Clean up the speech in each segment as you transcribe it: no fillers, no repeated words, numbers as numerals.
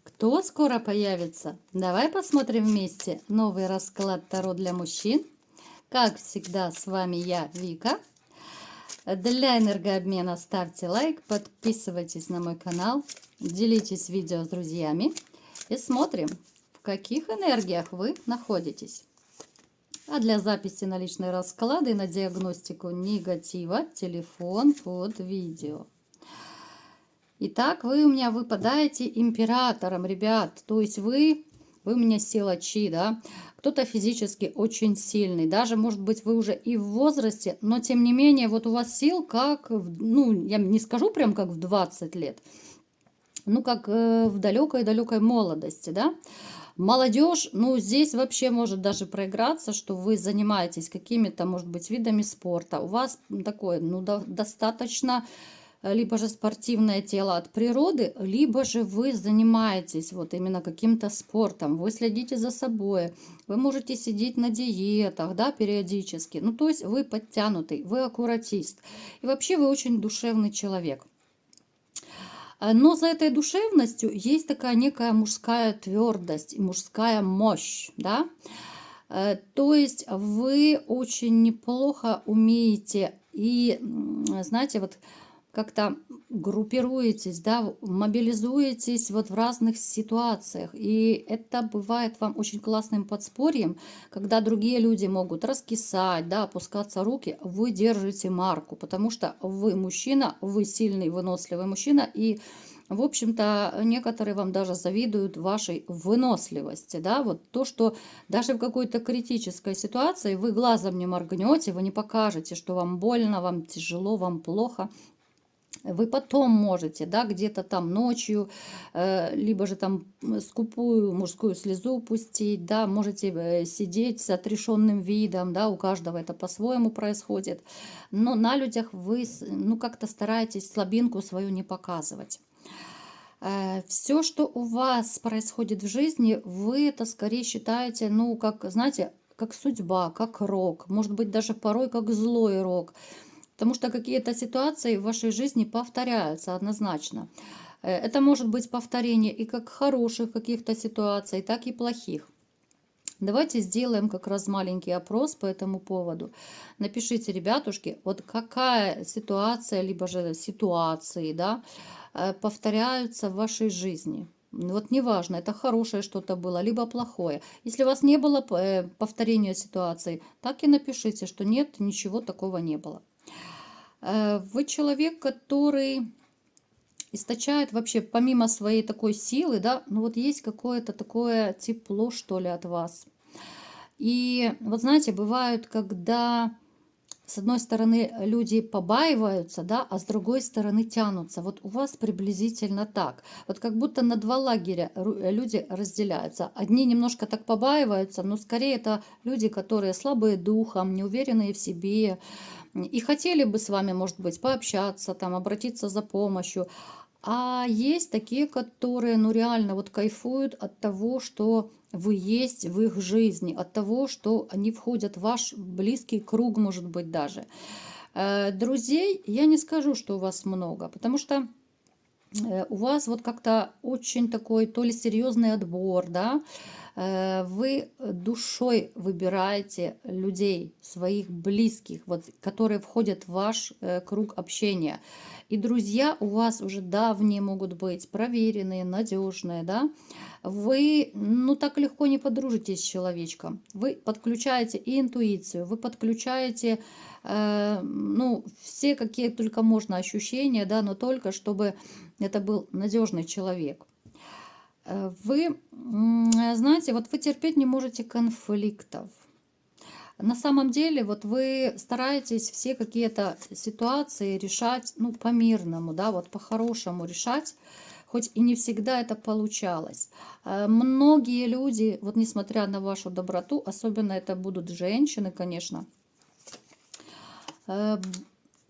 Кто скоро появится? Давай посмотрим вместе новый расклад Таро для мужчин. Как всегда, с вами я, Вика. Для энергообмена ставьте лайк, подписывайтесь на мой канал, делитесь видео с друзьями и смотрим, в каких энергиях вы находитесь. А для записи на личные расклады и на диагностику негатива телефон под видео. Итак, вы у меня выпадаете императором, ребят. То есть вы у меня сила чи, да. Кто-то физически очень сильный. Даже, может быть, вы уже и в возрасте, но тем не менее, вот у вас сил как, ну, я не скажу прям как в 20 лет, ну, как в далекой-далекой молодости, да. Молодежь, ну, здесь вообще может даже проиграться, что вы занимаетесь какими-то, может быть, видами спорта. У вас такое, ну, достаточно либо же спортивное тело от природы, либо же вы занимаетесь вот именно каким-то спортом, вы следите за собой, вы можете сидеть на диетах, да, периодически. Ну, то есть вы подтянутый, вы аккуратист. И вообще вы очень душевный человек. Но за этой душевностью есть такая некая мужская твердость и мужская мощь, да. То есть вы очень неплохо умеете и, знаете, вот как-то группируетесь, да, мобилизуетесь вот в разных ситуациях. И это бывает вам очень классным подспорьем, когда другие люди могут раскисать, да, опускаться руки, вы держите марку, потому что вы мужчина, вы сильный, выносливый мужчина, и в общем-то, некоторые вам даже завидуют вашей выносливости, да, вот то, что даже в какой-то критической ситуации вы глазом не моргнете, вы не покажете, что вам больно, вам тяжело, вам плохо. Вы потом можете, да, где-то там ночью, либо же там скупую мужскую слезу пустить, да, можете сидеть с отрешенным видом, да, у каждого это по-своему происходит. Но на людях вы, ну, как-то стараетесь слабинку свою не показывать. Все, что у вас происходит в жизни, вы это скорее считаете, ну, как, знаете, как судьба, как рок, может быть, даже порой как злой рок. Потому что какие-то ситуации в вашей жизни повторяются однозначно. Это может быть повторение и как хороших каких-то ситуаций, так и плохих. Давайте сделаем как раз маленький опрос по этому поводу. Напишите, ребятушки, вот какая ситуация, либо же ситуации, да, повторяются в вашей жизни. Вот неважно, это хорошее что-то было, либо плохое. Если у вас не было повторения ситуации, так и напишите, что нет, ничего такого не было. Вы человек, который источает вообще, помимо своей такой силы, да, ну вот есть какое-то такое тепло, что ли, от вас. И вот знаете, бывают, когда с одной стороны люди побаиваются, да, а с другой стороны тянутся. Вот у вас приблизительно так. Вот как будто на два лагеря люди разделяются. Одни немножко так побаиваются, но скорее это люди, которые слабые духом, неуверенные в себе, и хотели бы с вами, может быть, пообщаться, там, обратиться за помощью. А есть такие, которые, ну, реально вот кайфуют от того, что вы есть в их жизни, от того, что они входят в ваш близкий круг, может быть, даже. Друзей я не скажу, что у вас много, потому что у вас вот как-то очень такой то ли серьезный отбор, да, вы душой выбираете людей, своих близких, вот, которые входят в ваш круг общения. И друзья у вас уже давние могут быть, проверенные, надежные, да. Вы, ну, так легко не подружитесь с человечком. Вы подключаете и интуицию, вы подключаете, ну, все какие только можно ощущения, да, но только чтобы это был надежный человек. Вы, знаете, вот вы терпеть не можете конфликтов. На самом деле, вот вы стараетесь все какие-то ситуации решать, ну, по-мирному, да, вот по-хорошему решать, хоть и не всегда это получалось. Многие люди, вот несмотря на вашу доброту, особенно это будут женщины, конечно,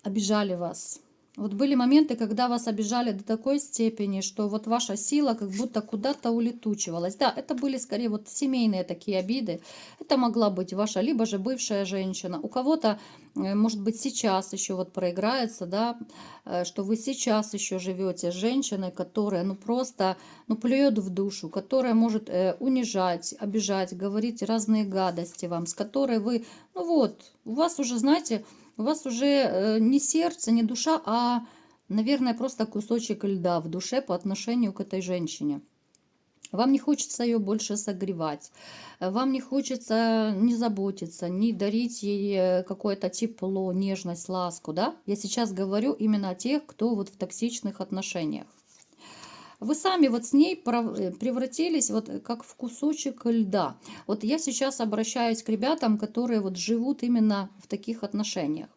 обижали вас, Вот были моменты, когда вас обижали до такой степени, что вот ваша сила как будто куда-то улетучивалась. Да, это были скорее вот семейные такие обиды. Это могла быть ваша либо же бывшая женщина. У кого-то, может быть, сейчас еще вот проиграется, да, что вы сейчас еще живете с женщиной, которая, ну, просто, ну, плюет в душу, которая может унижать, обижать, говорить разные гадости вам, с которой вы, ну вот, у вас уже, знаете, у вас уже не сердце, не душа, а, наверное, просто кусочек льда в душе по отношению к этой женщине. Вам не хочется ее больше согревать, вам не хочется не заботиться, не дарить ей какое-то тепло, нежность, ласку, да? Я сейчас говорю именно о тех, кто вот в токсичных отношениях. Вы сами вот с ней превратились вот как в кусочек льда. Вот я сейчас обращаюсь к ребятам, которые вот живут именно в таких отношениях.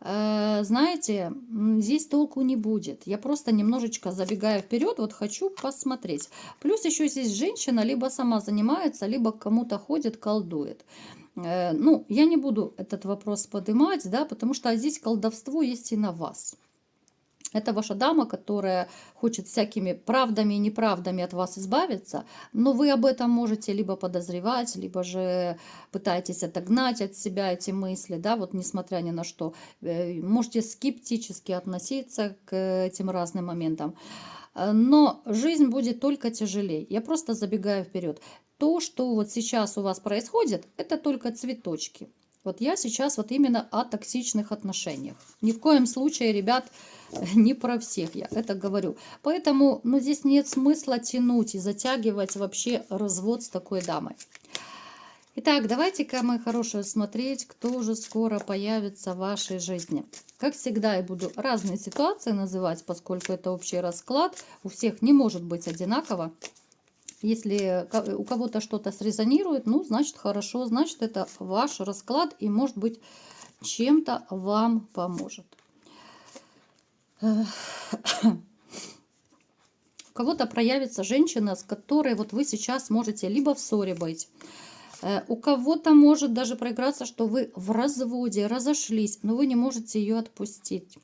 Знаете, здесь толку не будет. Я просто немножечко забегая вперед, вот хочу посмотреть. Плюс еще здесь женщина либо сама занимается, либо к кому-то ходит, колдует. Ну, я не буду этот вопрос поднимать, да, потому что здесь колдовство есть и на вас. Это ваша дама, которая хочет всякими правдами и неправдами от вас избавиться, но вы об этом можете либо подозревать, либо же пытаетесь отогнать от себя эти мысли, да, вот несмотря ни на что. Можете скептически относиться к этим разным моментам. Но жизнь будет только тяжелее. Я просто забегаю вперед. То, что вот сейчас у вас происходит, это только цветочки. Вот я сейчас вот именно о токсичных отношениях. Ни в коем случае, ребят, не про всех я это говорю. Поэтому, ну, здесь нет смысла тянуть и затягивать вообще развод с такой дамой. Итак, давайте-ка, мои хорошие, смотреть, кто же скоро появится в вашей жизни. Как всегда, я буду разные ситуации называть, поскольку это общий расклад. У всех не может быть одинаково. Если у кого-то что-то срезонирует, ну, значит, хорошо, значит, это ваш расклад и, может быть, чем-то вам поможет. У кого-то проявится женщина, с которой вот вы сейчас можете либо в ссоре быть. У кого-то может даже проиграться, что вы в разводе, разошлись, но вы не можете ее отпустить.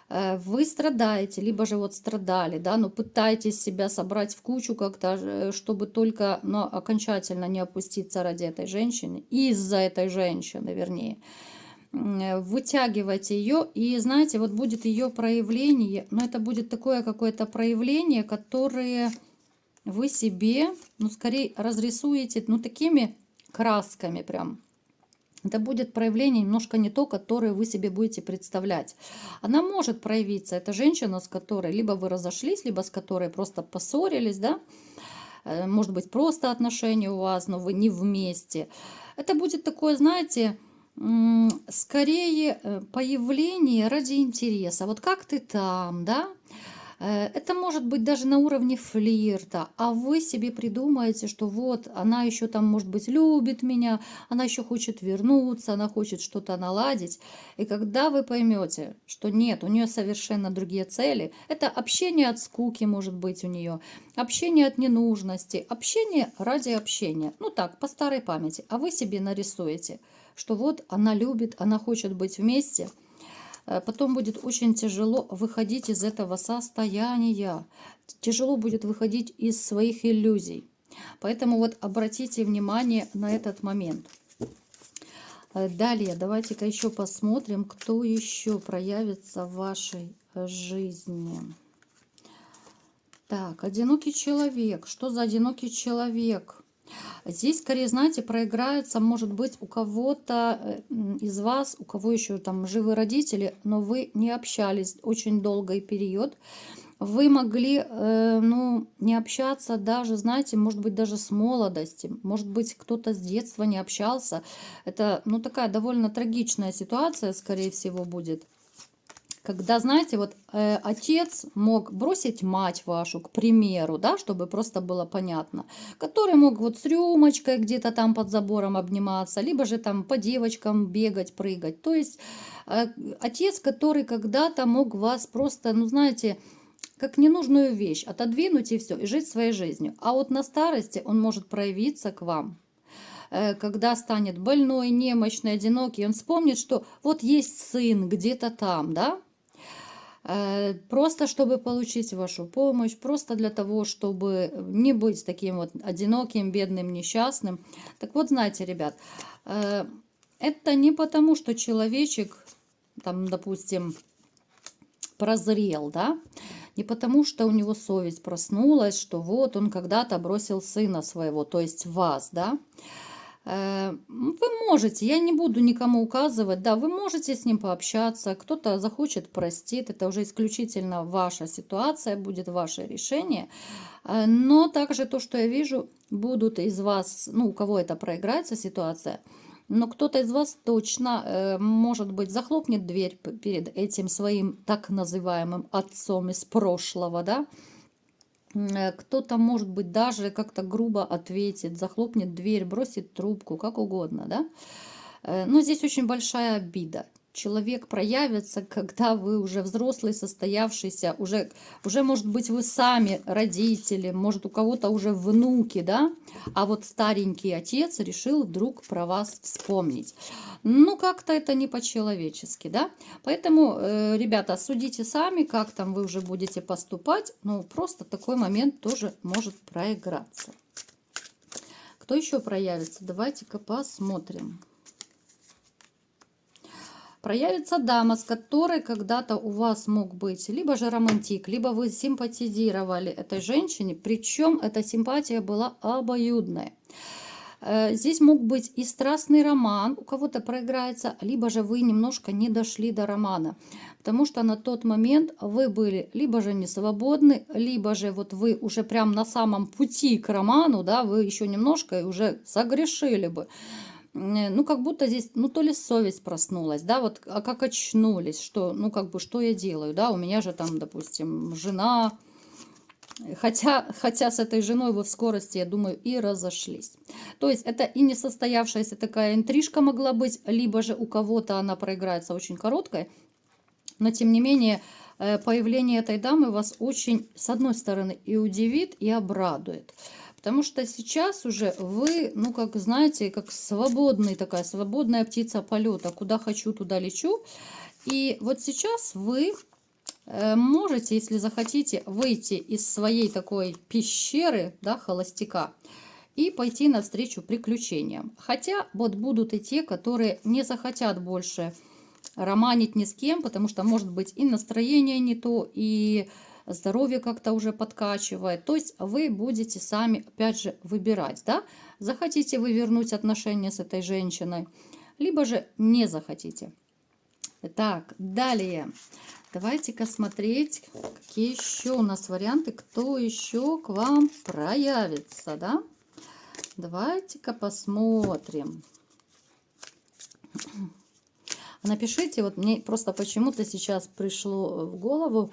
Вы страдаете, либо же вот страдали, да, но пытаетесь себя собрать в кучу как-то, чтобы только, но окончательно не опуститься ради этой женщины, из-за этой женщины, вернее. Вытягивайте ее, и знаете, вот будет ее проявление, но это будет такое какое-то проявление, которое вы себе, ну, скорее разрисуете, ну, такими красками прям. Это будет проявление немножко не то, которое вы себе будете представлять. Она может проявиться, это женщина, с которой либо вы разошлись, либо с которой просто поссорились, да, может быть, просто отношения у вас, но вы не вместе. Это будет такое, знаете, скорее появление ради интереса. Вот как ты там, да? Это может быть даже на уровне флирта, а вы себе придумаете, что вот она еще там, может быть, любит меня, она еще хочет вернуться, она хочет что-то наладить. И когда вы поймете, что нет, у нее совершенно другие цели, это общение от скуки может быть у нее, общение от ненужности, общение ради общения. Ну так, по старой памяти. А вы себе нарисуете, что вот она любит, она хочет быть вместе. Потом будет очень тяжело выходить из этого состояния. Тяжело будет выходить из своих иллюзий. Поэтому вот обратите внимание на этот момент. Далее, давайте-ка еще посмотрим, кто еще проявится в вашей жизни. Так, одинокий человек. Что за одинокий человек? Здесь, скорее, знаете, проиграется, может быть, у кого-то из вас, у кого еще там живы родители, но вы не общались очень долгий период. Вы могли, ну, не общаться даже, знаете, может быть, даже с молодости. Может быть, кто-то с детства не общался. Это, ну, такая довольно трагичная ситуация, скорее всего, будет. Когда, знаете, вот отец мог бросить мать вашу, к примеру, да, чтобы просто было понятно, который мог вот с рюмочкой где-то там под забором обниматься, либо же там по девочкам бегать, прыгать. То есть отец, который когда-то мог вас просто, ну, знаете, как ненужную вещь отодвинуть и все, и жить своей жизнью. А вот на старости он может проявиться к вам, когда станет больной, немощный, одинокий, он вспомнит, что вот есть сын где-то там, да, Просто чтобы получить вашу помощь, просто для того, чтобы не быть таким вот одиноким, бедным, несчастным. Так вот, знаете, ребят, это не потому, что человечек, там, допустим, прозрел, да, не потому, что у него совесть проснулась, что вот он когда-то бросил сына своего, то есть вас, да. Вы можете, я не буду никому указывать, да, вы можете с ним пообщаться, кто-то захочет, простит, это уже исключительно ваша ситуация, будет ваше решение. Но также то, что я вижу, будут из вас, ну, у кого это проиграется ситуация, но кто-то из вас точно, может быть, захлопнет дверь перед этим своим так называемым отцом из прошлого, да. Кто-то, может быть, даже как-то грубо ответит, захлопнет дверь, бросит трубку, как угодно, да. Но здесь очень большая обида. Человек проявится, когда вы уже взрослый, состоявшийся, уже, может быть, вы сами родители, может, у кого-то уже внуки, да, а вот старенький отец решил вдруг про вас вспомнить. Ну, как-то это не по-человечески, да. Поэтому, ребята, судите сами, как там вы уже будете поступать. Ну, просто такой момент тоже может проиграться. Кто еще проявится? Давайте-ка посмотрим. Проявится дама, с которой когда-то у вас мог быть либо же романтик, либо вы симпатизировали этой женщине, причем эта симпатия была обоюдная. Здесь мог быть и страстный роман, у кого-то проиграется, либо же вы немножко не дошли до романа, потому что на тот момент вы были либо же не свободны, либо же вот вы уже прям на самом пути к роману, да, вы еще немножко и уже согрешили бы. Ну, как будто здесь, ну, то ли совесть проснулась, да, вот, а как очнулись, что, ну, как бы, что я делаю, да, у меня же там, допустим, жена, хотя с этой женой вы в скорости, я думаю, и разошлись. То есть это и несостоявшаяся такая интрижка могла быть, либо же у кого-то она проиграется очень короткой, но, тем не менее, появление этой дамы вас очень, с одной стороны, и удивит, и обрадует. Потому что сейчас уже вы, ну, как знаете, как такая свободная птица полета. Куда хочу, туда лечу. И вот сейчас вы можете, если захотите, выйти из своей такой пещеры, да, холостяка, и пойти навстречу приключениям. Хотя вот будут и те, которые не захотят больше романить ни с кем, потому что, может быть, и настроение не то, и здоровье как-то уже подкачивает. То есть вы будете сами, опять же, выбирать, да, захотите вы вернуть отношения с этой женщиной, либо же не захотите. Так, далее. Давайте-ка смотреть, какие еще у нас варианты, кто еще к вам проявится, да. Давайте-ка посмотрим. Напишите, вот мне просто почему-то сейчас пришло в голову,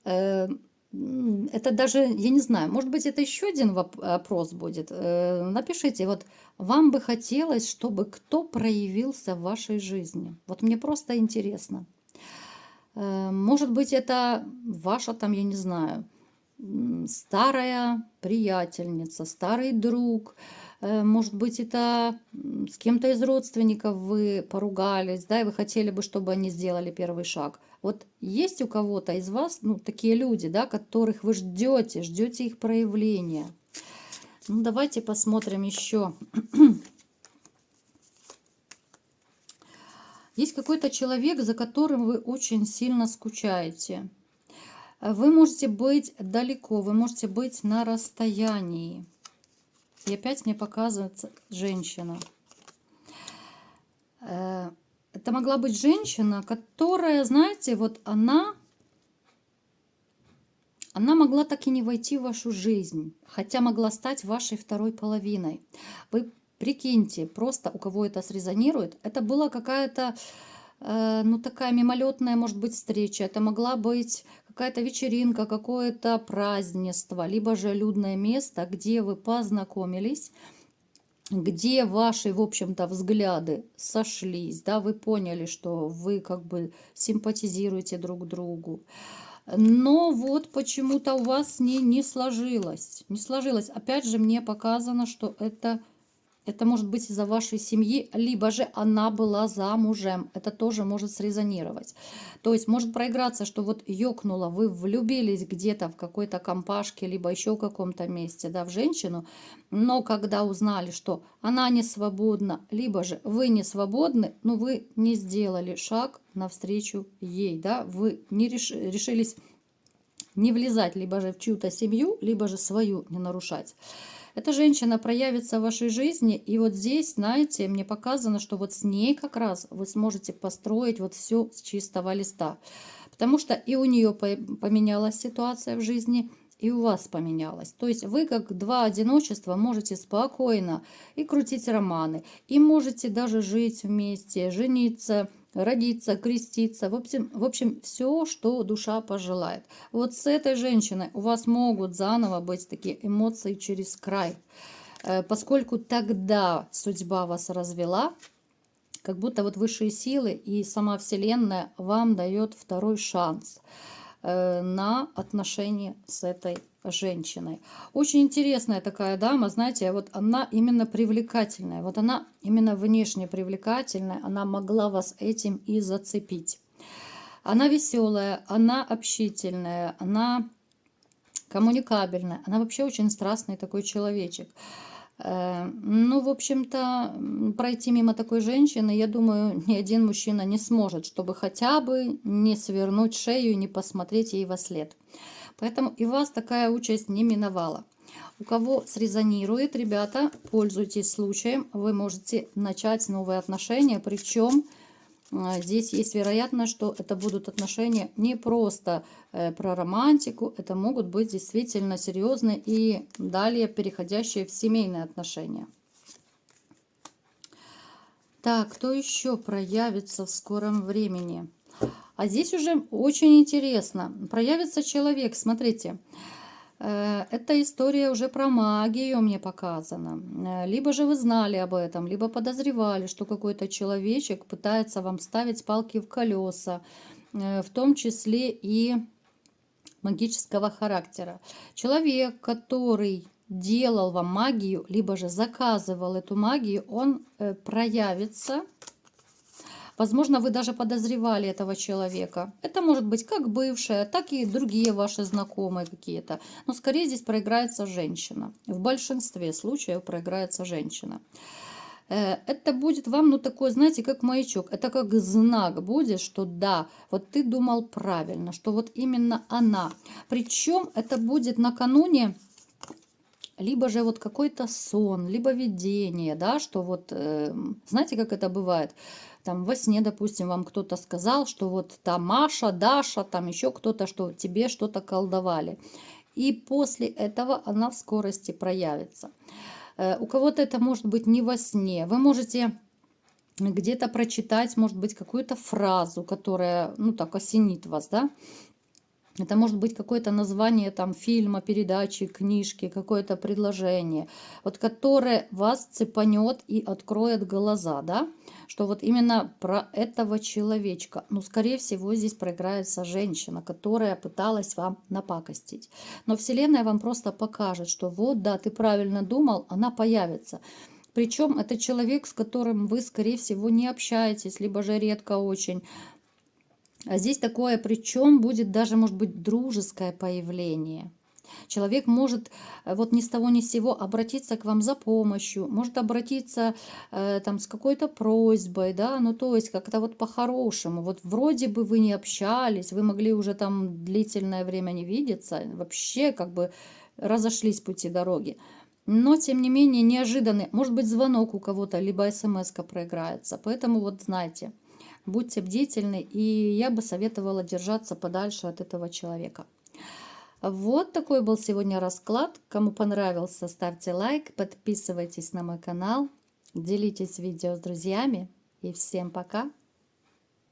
это даже, я не знаю, может быть, это еще один вопрос будет. Напишите, вот вам бы хотелось, чтобы кто проявился в вашей жизни. Вот мне просто интересно. Может быть, это ваша там, я не знаю, старая приятельница, старый друг. Может быть, это с кем-то из родственников вы поругались, да, и вы хотели бы, чтобы они сделали первый шаг. Вот есть у кого-то из вас, ну, такие люди, да, которых вы ждете их проявления. Ну, давайте посмотрим еще. Есть какой-то человек, за которым вы очень сильно скучаете. Вы можете быть далеко, вы можете быть на расстоянии. И опять мне показывается женщина. Это могла быть женщина, которая, знаете, вот она могла так и не войти в вашу жизнь, хотя могла стать вашей второй половиной. Вы прикиньте, просто у кого это срезонирует, это была какая-то, ну, такая мимолетная, может быть, встреча. Это могла быть какая-то вечеринка, какое-то празднество, либо же людное место, где вы познакомились, где ваши, в общем-то, взгляды сошлись, да, вы поняли, что вы как бы симпатизируете друг другу. Но вот почему-то у вас с ней не сложилось. Не сложилось. Опять же, мне показано, что это Это может быть из-за вашей семьи, либо же она была замужем. Это тоже может срезонировать. То есть может проиграться, что вот ёкнуло, вы влюбились где-то в какой-то компашке, либо еще в каком-то месте, да, в женщину, но когда узнали, что она не свободна, либо же вы не свободны, но вы не сделали шаг навстречу ей, да, вы не решились не влезать либо же в чью-то семью, либо же свою не нарушать. Эта женщина проявится в вашей жизни, и вот здесь, знаете, мне показано, что вот с ней как раз вы сможете построить вот все с чистого листа. Потому что и у нее поменялась ситуация в жизни, и у вас поменялась. То есть вы как два одиночества можете спокойно и крутить романы, и можете даже жить вместе, жениться, родиться, креститься, в общем, все, что душа пожелает. Вот с этой женщиной у вас могут заново быть такие эмоции через край, поскольку тогда судьба вас развела, как будто вот высшие силы и сама Вселенная вам дает второй шанс на отношения с этой женщиной. Очень интересная такая дама, знаете, вот она именно привлекательная, вот она именно внешне привлекательная, она могла вас этим и зацепить. Она веселая, она общительная, она коммуникабельная, она вообще очень страстный такой человечек. Ну, в общем-то, пройти мимо такой женщины, я думаю, ни один мужчина не сможет, чтобы хотя бы не свернуть шею и не посмотреть ей во след. Поэтому и вас такая участь не миновала. У кого срезонирует, ребята, пользуйтесь случаем, вы можете начать новые отношения, причем здесь есть вероятность, что это будут отношения не просто про романтику, это могут быть действительно серьезные и далее переходящие в семейные отношения. Так, кто еще проявится в скором времени? А здесь уже очень интересно. Проявится человек, смотрите. Эта история уже про магию мне показана. Либо же вы знали об этом, либо подозревали, что какой-то человечек пытается вам ставить палки в колеса, в том числе и магического характера. Человек, который делал вам магию, либо же заказывал эту магию, он проявится. Возможно, вы даже подозревали этого человека. Это может быть как бывшая, так и другие ваши знакомые какие-то. Но скорее здесь проиграется женщина. В большинстве случаев проиграется женщина. Это будет вам, ну, такой, знаете, как маячок. Это как знак будет, что да, вот ты думал правильно, что вот именно она. Причем это будет накануне либо же вот какой-то сон, либо видение, да, что вот, знаете, как это бывает? Там во сне, допустим, вам кто-то сказал, что вот там Маша, Даша, там еще кто-то, что тебе что-то колдовали. И после этого она в скорости проявится. У кого-то это может быть не во сне. Вы можете где-то прочитать, может быть, какую-то фразу, которая, ну, так осенит вас, да? Это может быть какое-то название там фильма, передачи, книжки, какое-то предложение, вот которое вас цепанет и откроет глаза, да, что вот именно про этого человечка. Ну, скорее всего, здесь проиграется женщина, которая пыталась вам напакостить. Но Вселенная вам просто покажет, что вот, да, ты правильно думал, она появится. Причем это человек, с которым вы, скорее всего, не общаетесь, либо же редко очень. А здесь такое, причем будет даже, может быть, дружеское появление. Человек может вот ни с того ни с сего обратиться к вам за помощью, может обратиться там с какой-то просьбой, да, ну то есть как-то вот по-хорошему. Вот вроде бы вы не общались, вы могли уже там длительное время не видеться, вообще как бы разошлись пути дороги. Но, тем не менее, неожиданный, может быть, звонок у кого-то, либо смс-ка проиграется. Поэтому вот знайте, будьте бдительны, и я бы советовала держаться подальше от этого человека. Вот такой был сегодня расклад. Кому понравился, ставьте лайк, подписывайтесь на мой канал, делитесь видео с друзьями. И всем пока!